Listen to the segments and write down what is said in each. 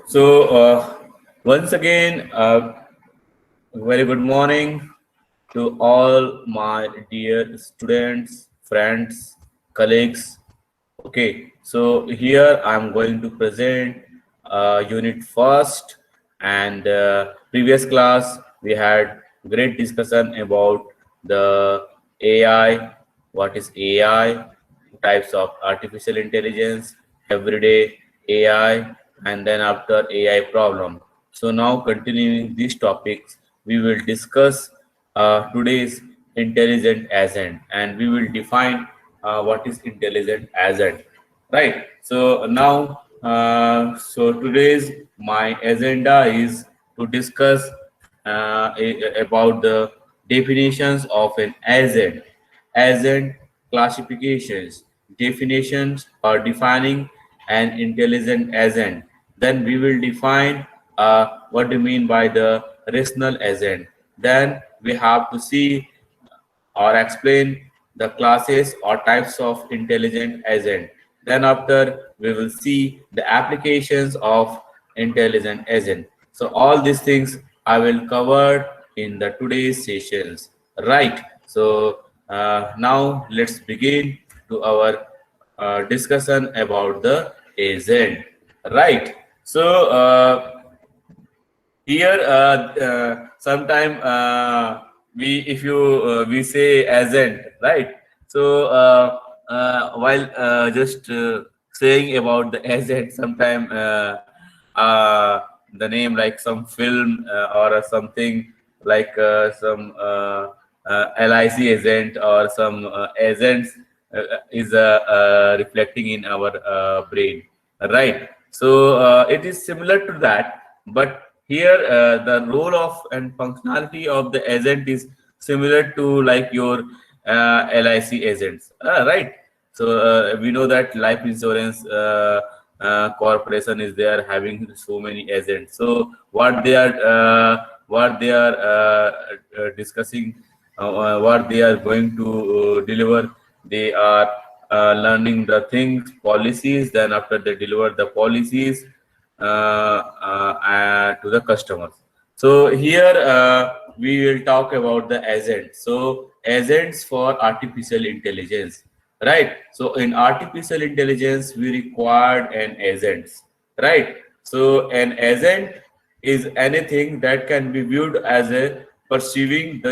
So, once again, very good morning to all my dear students, friends, colleagues. Okay, so here I'm going to present unit first, and previous class we had great discussion about the AI, what is AI, types of artificial intelligence, everyday AI, and then after AI problem. So now continuing these topics, we will discuss today's intelligent agent, and we will define what is intelligent agent, right? So now, so today's my agenda is to discuss about the definitions of an agent classifications, definitions or defining an intelligent agent. Then we will define what do you mean by the rational agent. Then we have to see or explain the classes or types of intelligent agent. Then after we will see the applications of intelligent agent. So all these things I will cover in the today's sessions. Right. So now let's begin to our discussion about the agent. Right. So here sometime we if you we say agent, right? So while just saying about the agent, sometime the name like some film or something like some LIC agent or some agents is reflecting in our brain, right? So it is similar to that, but here the role of and functionality of the agent is similar to like your LIC agents, right? So we know that life insurance corporation is there having so many agents. So what they are discussing, what they are going to deliver, they are learning the things, policies. Then after they deliver the policies to the customers. So here we will talk about the agents. So agents for artificial intelligence, right? So in artificial intelligence, we required an agents, right? So an agent is anything that can be viewed as a perceiving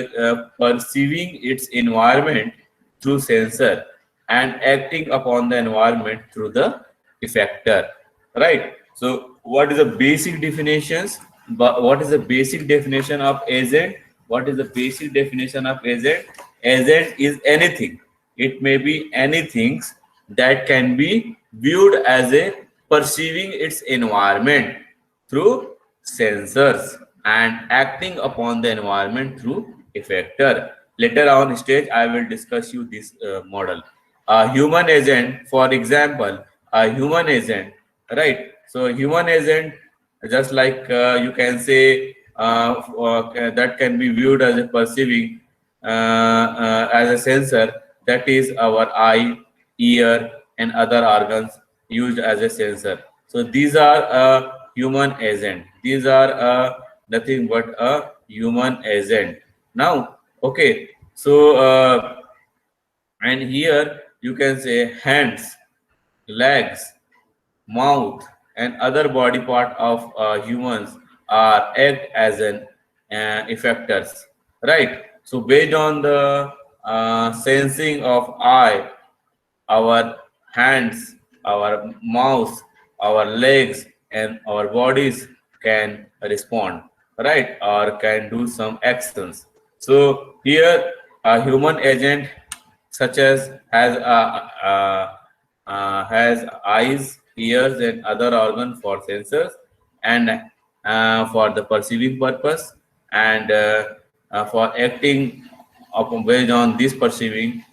its environment through sensor and acting upon the environment through the effector, right? So what is the basic definitions? But what is the basic definition of agent? What is the basic definition of agent? Agent is anything. It may be anything that can be viewed as a perceiving its environment through sensors and acting upon the environment through effector. Later on stage, I will discuss you this model. A human agent, for example, a human agent, right? So human agent, just like you can say that can be viewed as a perceiving as a sensor, that is our eye, ear, and other organs used as a sensor. So these are a human agent. These are nothing but a human agent. Now, okay, so and here you can say hands, legs, mouth, and other body part of humans are act as an effectors, right? So based on the sensing of eye, our hands, our mouth, our legs, and our bodies can respond, right? Or can do some actions. So here a human agent such as has eyes, ears, and other organ for sensors and for the perceiving purpose, and for acting upon based on this perceiving,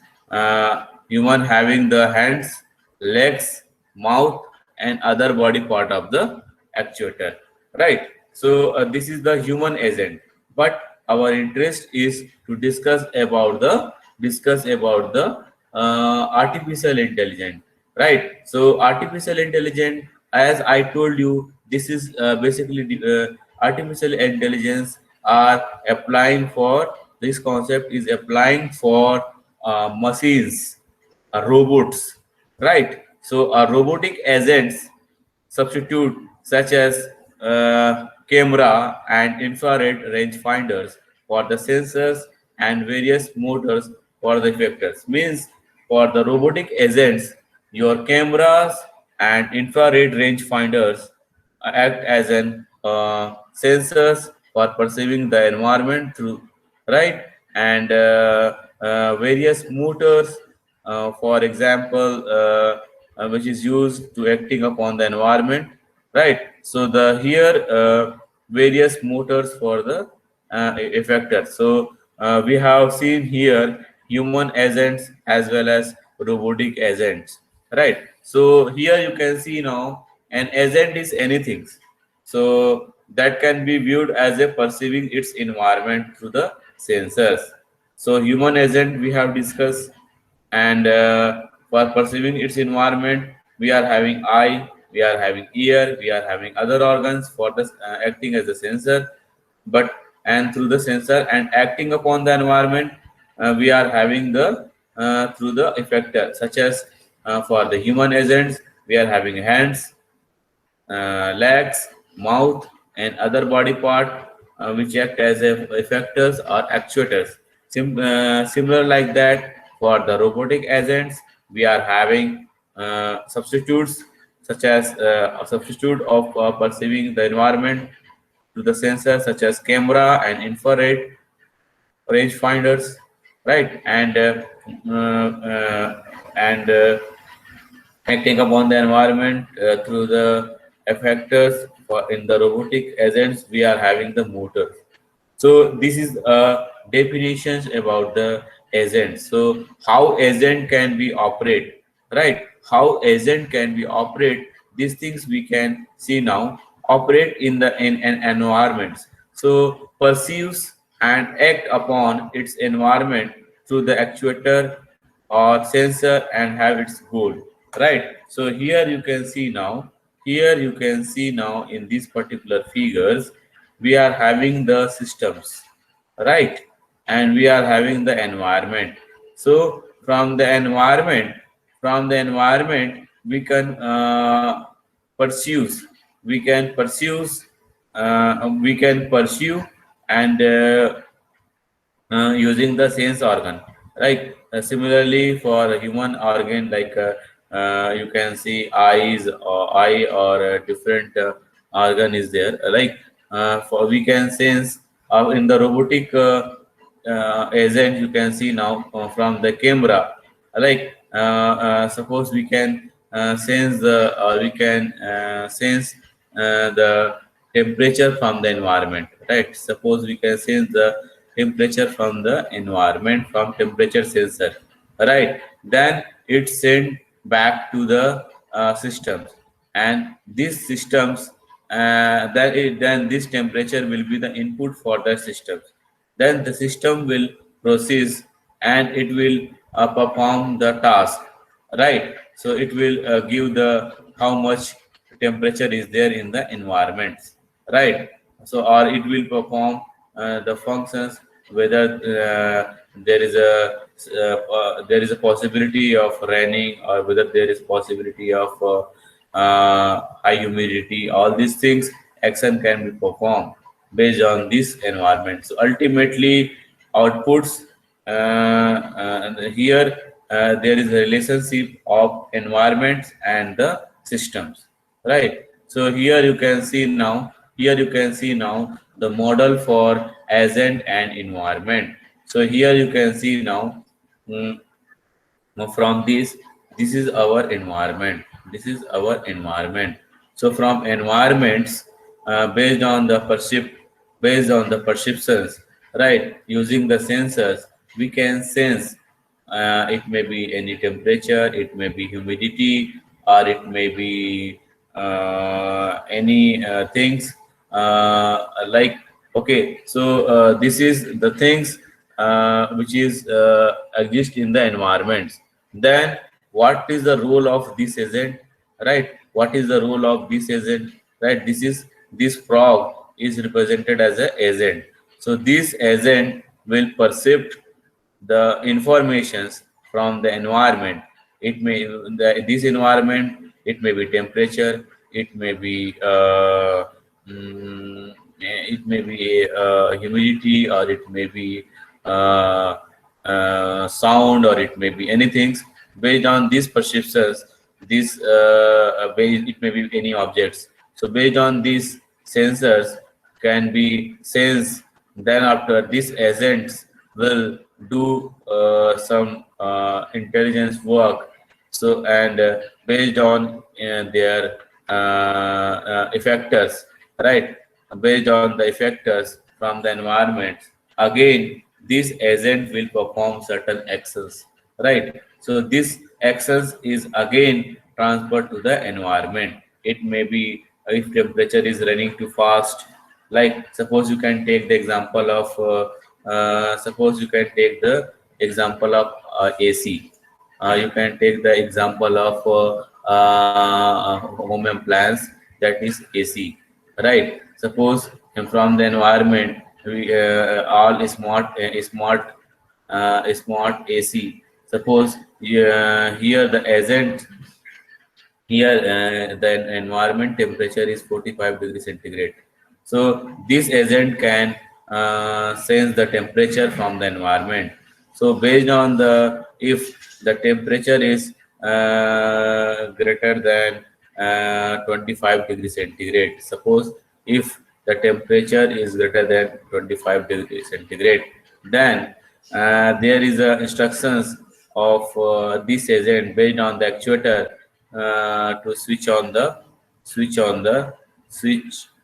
human having the hands, legs, mouth, and other body part of the actuator, right? So this is the human agent, but our interest is to discuss about the artificial intelligence, right? So artificial intelligence as I told you, this is basically artificial intelligence are applying for this concept is applying for machines, robots, right? So robotic agents substitute such as camera and infrared rangefinders for the sensors and various motors for the effectors. Means for the robotic agents, your cameras and infrared rangefinders act as an sensors for perceiving the environment through, right, and various motors, for example, which is used to acting upon the environment, right. So the here various motors for the effector. So we have seen here human agents as well as robotic agents, right. So here you can see now an agent is anything, so that can be viewed as a perceiving its environment through the sensors. So human agent we have discussed, and for perceiving its environment, we are having eye, we are having ear, we are having other organs for the acting as a sensor. But and through the sensor and acting upon the environment, we are having the through the effector, such as for the human agents, we are having hands, legs, mouth, and other body part which act as effectors or actuators. Similar like that, for the robotic agents, we are having substitutes such as a substitute of perceiving the environment to the sensors such as camera and infrared rangefinders, right? And acting upon the environment through the effectors. For in the robotic agents, we are having the motors. So this is definitions about the agent. So how agent can be operate, right? How agent can be operate? These things we can see now. Operate in the in environments. So perceives and act upon its environment through the actuator or sensor and have its goal, right. So here you can see now, here you can see now in these particular figures, we are having the systems, right, and we are having the environment. So from the environment we can pursue, we can pursue and using the sense organ, right. Similarly for a human organ, like you can see eyes or eye or a different organ is there, like for we can sense in the robotic agent, you can see now from the camera, like suppose we can sense the or we can sense the temperature from the environment, right. Suppose we can sense the temperature from the environment from temperature sensor, right. Then it's sent back to the systems, and these systems then this temperature will be the input for the systems. Then the system will process and it will perform the task, right. So it will give the how much temperature is there in the environment, right. So or it will perform the functions, whether there is a possibility of raining, or whether there is possibility of high humidity. All these things action can be performed based on this environment. So ultimately outputs here there is a relationship of environments and the systems, right. So here you can see now, here you can see now the model for agent and environment. So here you can see now, mm, now from this is our environment, this is our environment. So from environments, based on the based on the perceptions, right, using the sensors, we can sense it may be any temperature, it may be humidity, or it may be any things like, okay. So this is the things which is exist in the environments. Then what is the role of this agent? right? What is the role of this agent, right? This frog is represented as a agent. So this agent will perceive the informations from the environment. It may this environment, it may be temperature, it may be it may be humidity, or it may be uh, sound, or it may be anything. Based on these perceptions, this it may be any objects. So based on these sensors can be sensed, then after these agents will do some intelligence work. So and based on their effectors, right? Based on the effectors from the environment, again this agent will perform certain actions, right? So this actions is again transferred to the environment. It may be if temperature is running too fast, like suppose you can take the example of suppose you can take the example of AC. You can take the example of home appliance, that is AC, right? Suppose from the environment, we all smart AC. Suppose here the agent, here the environment temperature is 45 degrees centigrade. So this agent can sense the temperature from the environment. So based on the, if the temperature is greater than 25 degrees centigrade, suppose if the temperature is greater than 25 degrees centigrade, then there is instructions of this agent based on the actuator to switch on the switch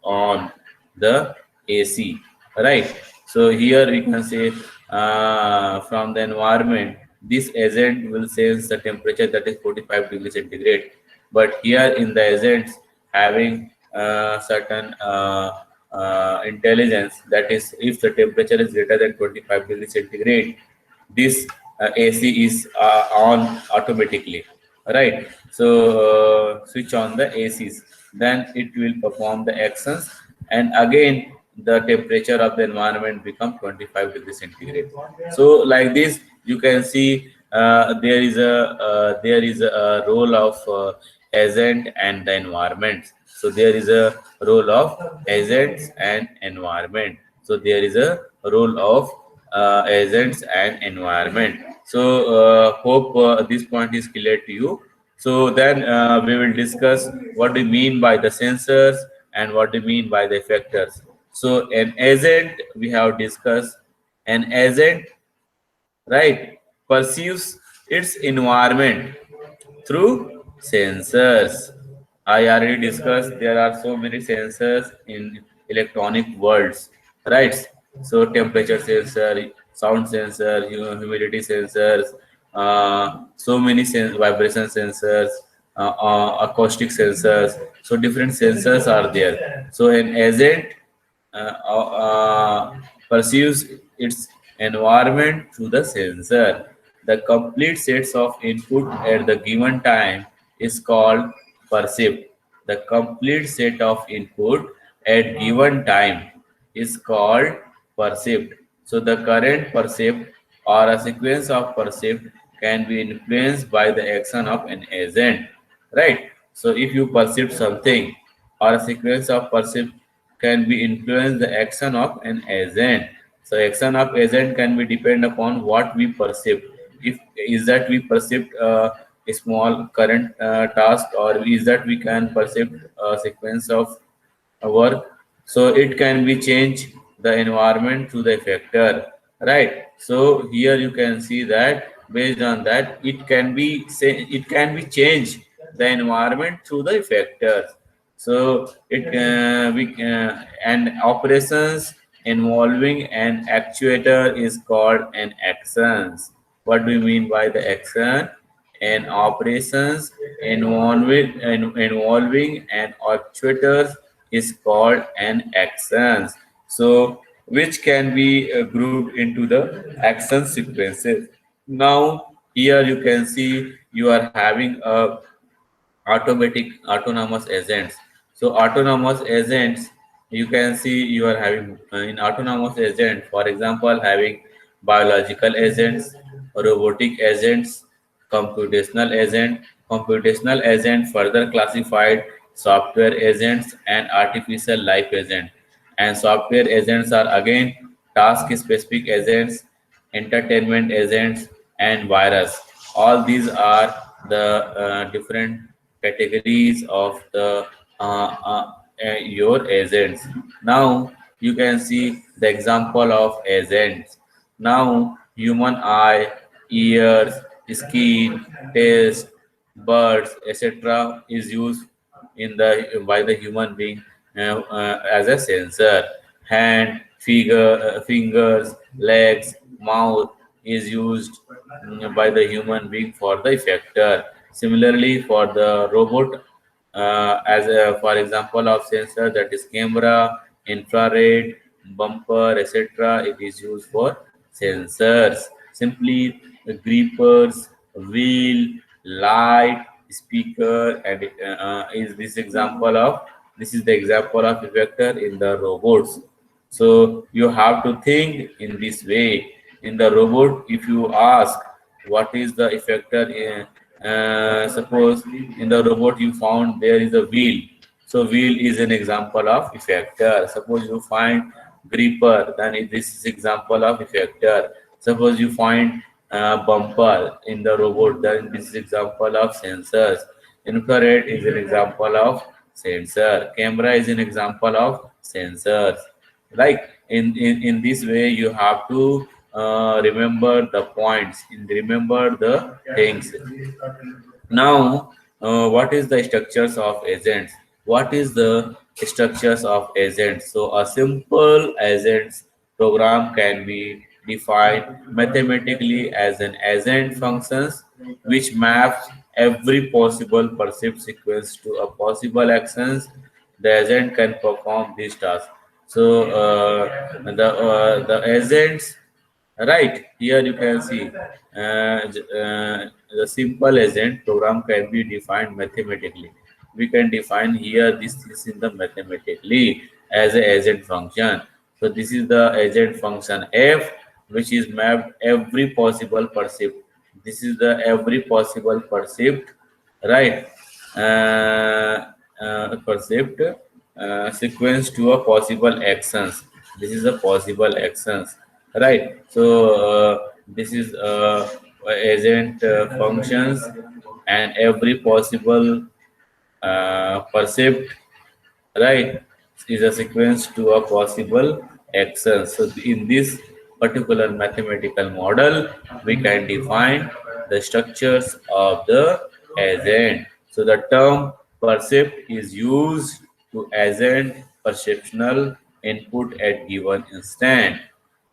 on the AC, right? So here we can say from the environment, this agent will sense the temperature, that is 45 degrees centigrade. But here in the agents having certain intelligence, that is if the temperature is greater than 25 degrees centigrade, this AC is on automatically, right? So switch on the ACs, then it will perform the actions, and again the temperature of the environment become 25 degrees centigrade. So like this, you can see there is a role of agent and the environment. So there is a role of agents and environment. So there is a role of agents and environment. So hope this point is clear to you. So then we will discuss what we mean by the sensors and what we mean by the effectors. So an agent, we have discussed, an agent, right, perceives its environment through sensors. I already discussed there are so many sensors in electronic worlds, right? So temperature sensor, sound sensor, humidity sensors, so many vibration sensors, acoustic sensors. So different sensors are there. So an agent perceives its environment through the sensor. The complete sets of input at the given time is called perceived. The complete set of input at given time is called perceived. So the current perceived or a sequence of perceived can be influenced by the action of an agent, right? So if you perceive something, or a sequence of perceived can be influenced the action of an agent. So action of agent can be depend upon what we perceive. If is that we perceived a small current task, or is that we can perceive a sequence of work. So it can be change the environment to the effector, right? So here you can see that based on that it can be say it can be changed the environment through the effectors. So it and operations involving an actuator is called an actions. What do you mean by the action? And operations involving an actuator is called an actions. So which can be grouped into the action sequences. Now here you can see you are having a automatic autonomous agents. So autonomous agents, you can see you are having in autonomous agent, for example, having biological agents, robotic agents, computational agent. Computational agent further classified software agents and artificial life agent. And software agents are again task specific agents, entertainment agents, and virus. All these are the different categories of the your agents. Now you can see the example of agents. Now human eye, ears, skin, taste, birds, etc. is used in the by the human being as a sensor. Hand, fingers, legs, mouth is used by the human being for the effector. Similarly, for the robot, as a, for example of sensor, that is camera, infrared, bumper, etc. It is used for sensors. Simply grippers, wheel, light, speaker, and is this example of this is the example of effector in the robots. So you have to think in this way. In the robot, if you ask what is the effector, suppose in the robot you found there is a wheel. So wheel is an example of effector. Suppose you find gripper, then this is example of effector. Suppose you find bumper in the robot, then this is example of sensors. Infrared is an example of sensor. Camera is an example of sensors. Right? In this way, you have to remember the points, and remember the things. Now, what is the structures of agents? What is the structures of agents? So, a simple agents program can be defined mathematically as an agent functions which maps every possible perceived sequence to a possible actions the agent can perform these tasks. So, the agents. Right, here you can see the simple agent program can be defined mathematically. We can define here this is in the mathematically as a agent function. So this is the agent function f, which is mapped every possible perceived. This is the every possible perceived, right? Perceived sequence to a possible actions. This is a possible actions, right? So this is agent functions and every possible perceived, right, is a sequence to a possible action. So in this particular mathematical model, we can define the structures of the agent. So the term percept is used to agent perceptual input at given instant.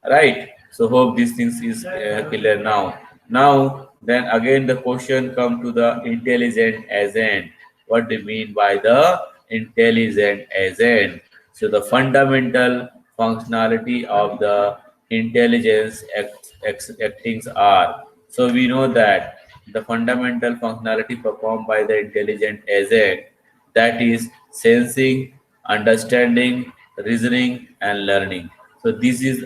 Right. So hope these things is clear now. Now then again the question come to the intelligent agent. What do you mean by the intelligent agent? So the fundamental functionality of the intelligence actings are. So we know that the fundamental functionality performed by the intelligent agent, that is sensing, understanding, reasoning, and learning. So this is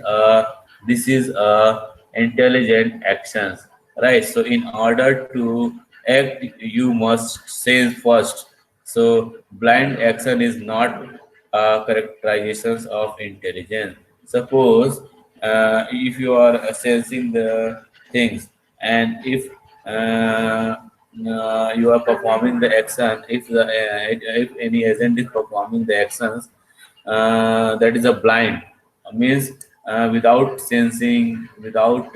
a intelligent actions, right? So in order to act, you must sense first. So blind action is not characterizations of intelligence. Suppose if you are sensing the things, and if you are performing the action, if any agent is performing the actions, that is a blind, means without sensing, without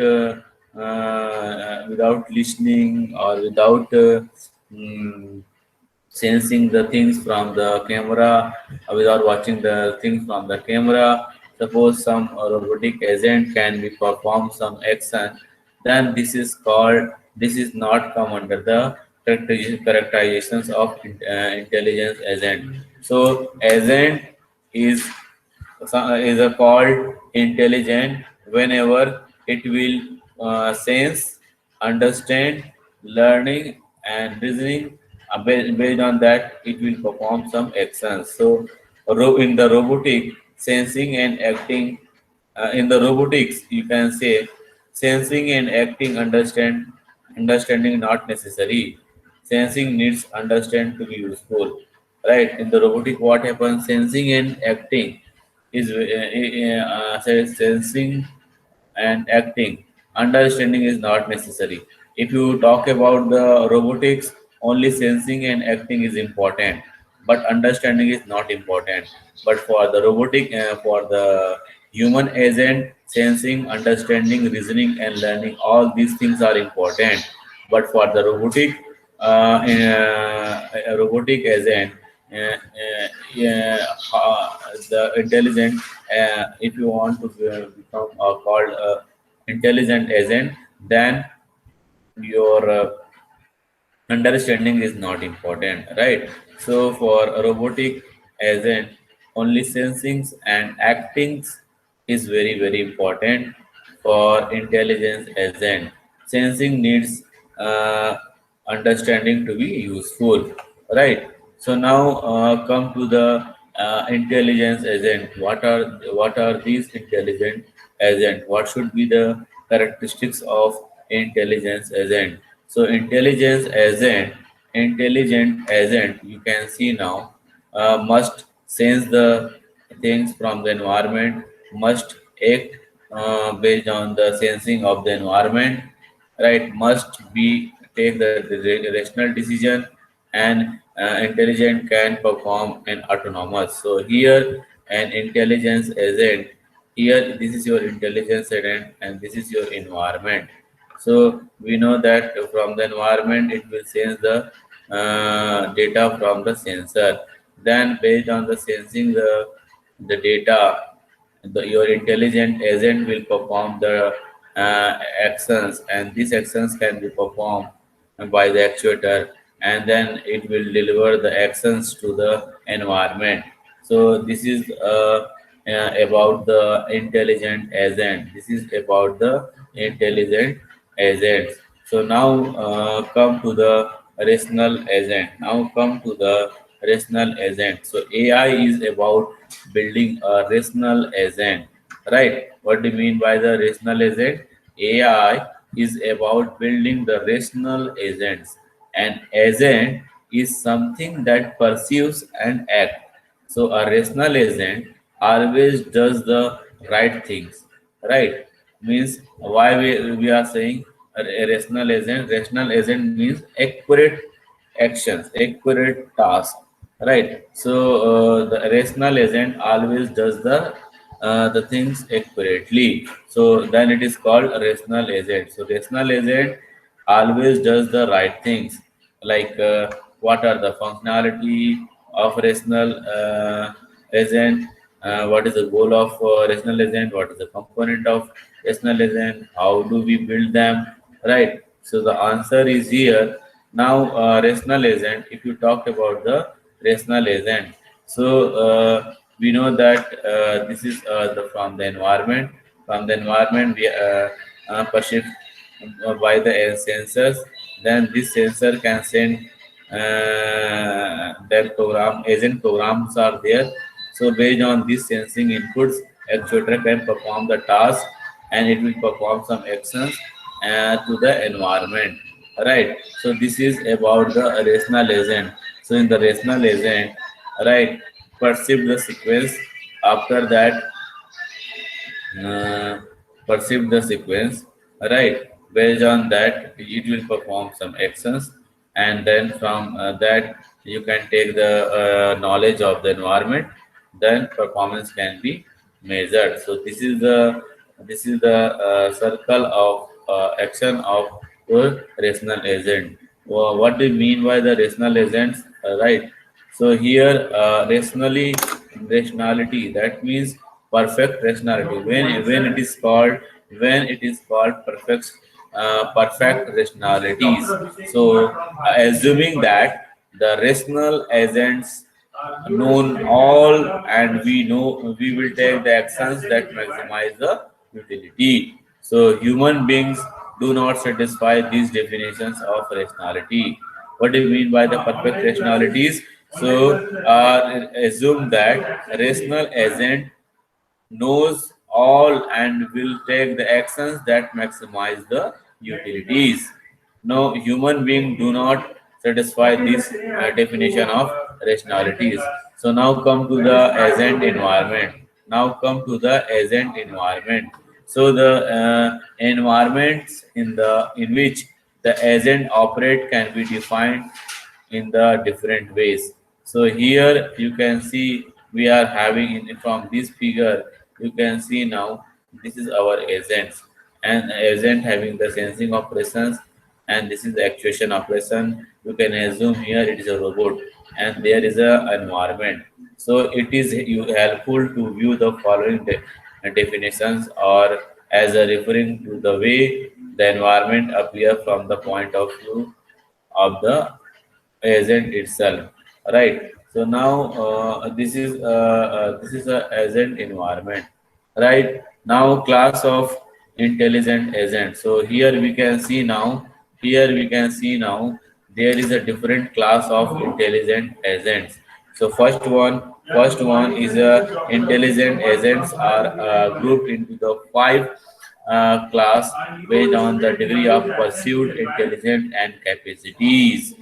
listening, or without mm, sensing the things from the camera, without watching the things from the camera. Suppose some robotic agent can be perform some action, then this is not come under the characterizations of intelligence agent. So agent is is a called intelligent whenever it will sense, understand, learning, and reasoning Based on that, it will perform some actions. So, in the robotic, sensing and acting, in the robotics, you can say sensing and acting understanding not necessary. Sensing needs understand to be useful, right? In the robotic, what happens? Sensing and acting is says sensing and acting. Understanding is not necessary. If you talk about the robotics, only sensing and acting is important, but understanding is not important. But for the robotic, for the human agent, sensing, understanding, reasoning, and learning, all these things are important. But for the robotic agent, yeah, the intelligent, if you want to become called intelligent agent, then your understanding is not important, right? So for a robotic agent, only sensings and actings is very important. For intelligence agent, sensing needs uh, understanding to be useful, right? So now come to the intelligence agent. What are these intelligent agent? What should be the characteristics of intelligence agent? So intelligent agent, you can see now, must sense the things from the environment, must act based on the sensing of the environment, right? Must be take the rational decision, and intelligent can perform an autonomous. So here an intelligence agent, here this is your intelligence agent and this is your environment. So we know that from the environment it will sense the data from the sensor. Then based on the sensing the data, your intelligent agent will perform the actions, and these actions can be performed by the actuator, and then it will deliver the actions to the environment. So this is about the intelligent agent. This is about the intelligent agents. So now come to the rational agent. Now come to the rational agent. So AI is about building a rational agent, right? What do you mean by the rational agent? AI is about building the rational agents. An agent is something that perceives and acts. So a rational agent always does the right things, right? Means why we are saying a rational agent? Rational agent means accurate actions, accurate task, right? So the rational agent always does the things accurately. So then it is called a rational agent. So rational agent always does the right things, like what are the functionality of rational agent, what is the goal of rational agent, what is the component of rational agent, how do we build them, right? So the answer is here. Now rational agent, if you talk about the rational agent, so we know that this is the from the environment. From the environment we perceive by the sensors. Then this sensor can send their program, agent programs are there. So based on these sensing inputs, actuator can perform the task, and it will perform some actions to the environment, right? So this is about the rational agent. So in the rational agent, right, perceive the sequence. After that, uh, perceive the sequence, right? Based on that, it will perform some actions, and then from that you can take the knowledge of the environment. Then performance can be measured. So this is the circle of action of a rational agent. What do you mean by the rational agents, right? So here, rationality, that means perfect rationality. When it is called perfect rationalities. So assuming that the rational agents known all, and we know we will take the actions that maximize the utility. So human beings do not satisfy these definitions of rationality. What do you mean by the perfect rationalities? So assume that rational agent knows all and will take the actions that maximize the utilities. No human being do not satisfy this definition of rationalities. So now come to the agent environment. Now come to the agent environment. So the environments in which the agent operate can be defined in the different ways. So here you can see we are having from this figure, you can see now this is our agents, and agent having the sensing operations, and this is the actuation operation. You can assume here it is a robot and there is a environment. So it is helpful to view the following definitions or as a referring to the way the environment appear from the point of view of the agent itself, right? So now this is a agent environment, right? Now class of intelligent agent. So here we can see now, here we can see now there is a different class of intelligent agents. So first one is intelligent agents are grouped into the five class based on the degree of pursued intelligence and capacities,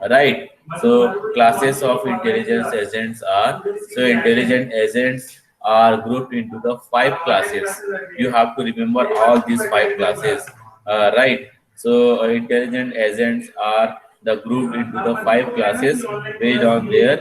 right? So classes of intelligence agents are, so intelligent agents are grouped into the five classes. You have to remember all these five classes, right? So intelligent agents are the grouped into the five classes based on their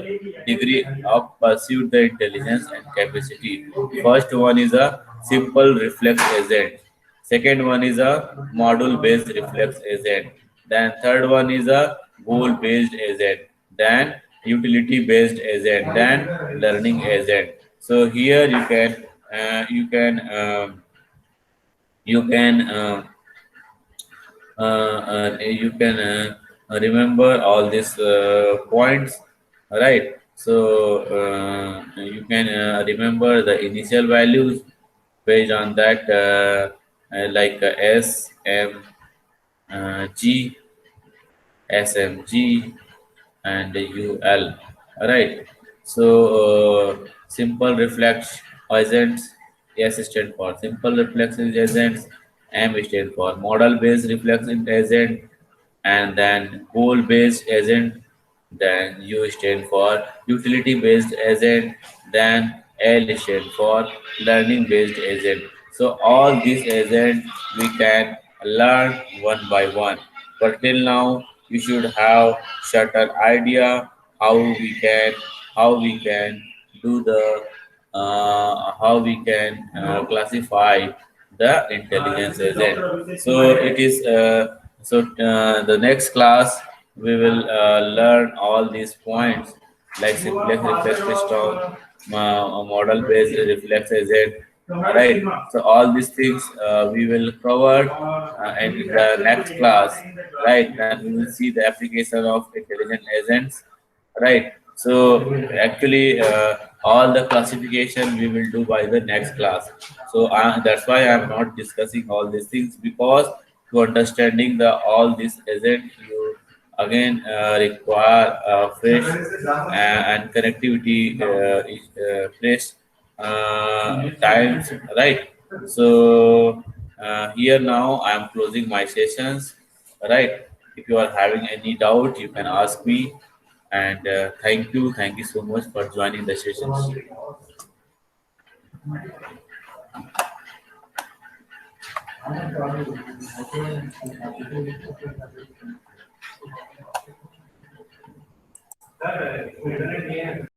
degree of pursuit the intelligence and capacity. First one is a simple reflex agent. Second one is a module based reflex agent. Then third one is a goal based agent. Then utility based agent. Then learning agent. So here you can you can remember all these points, right? So you can remember the initial values based on that, like S M G, SMG, and UL. Right. So simple reflex agents, S stand for simple reflex agents, M stand for model based reflex agent, and then goal based agent, then U stand for utility based agent, then L stand for learning based agent. So all these agents we can learn one by one. But till now you should have certain idea how we can how we can do the how we can classify the intelligence agent. So it is the next class we will learn all these points like simplex reflex system, model based reflex agent, right? So all these things we will cover in the next class, right? Then we will see the application of intelligent agents, right? So actually all the classification we will do by the next class. So that's why I'm not discussing all these things, because to understanding the all these agent you again require fresh and connectivity fresh times, right? So here now I am closing my sessions, right? If you are having any doubt you can ask me, and thank you so much for joining the sessions.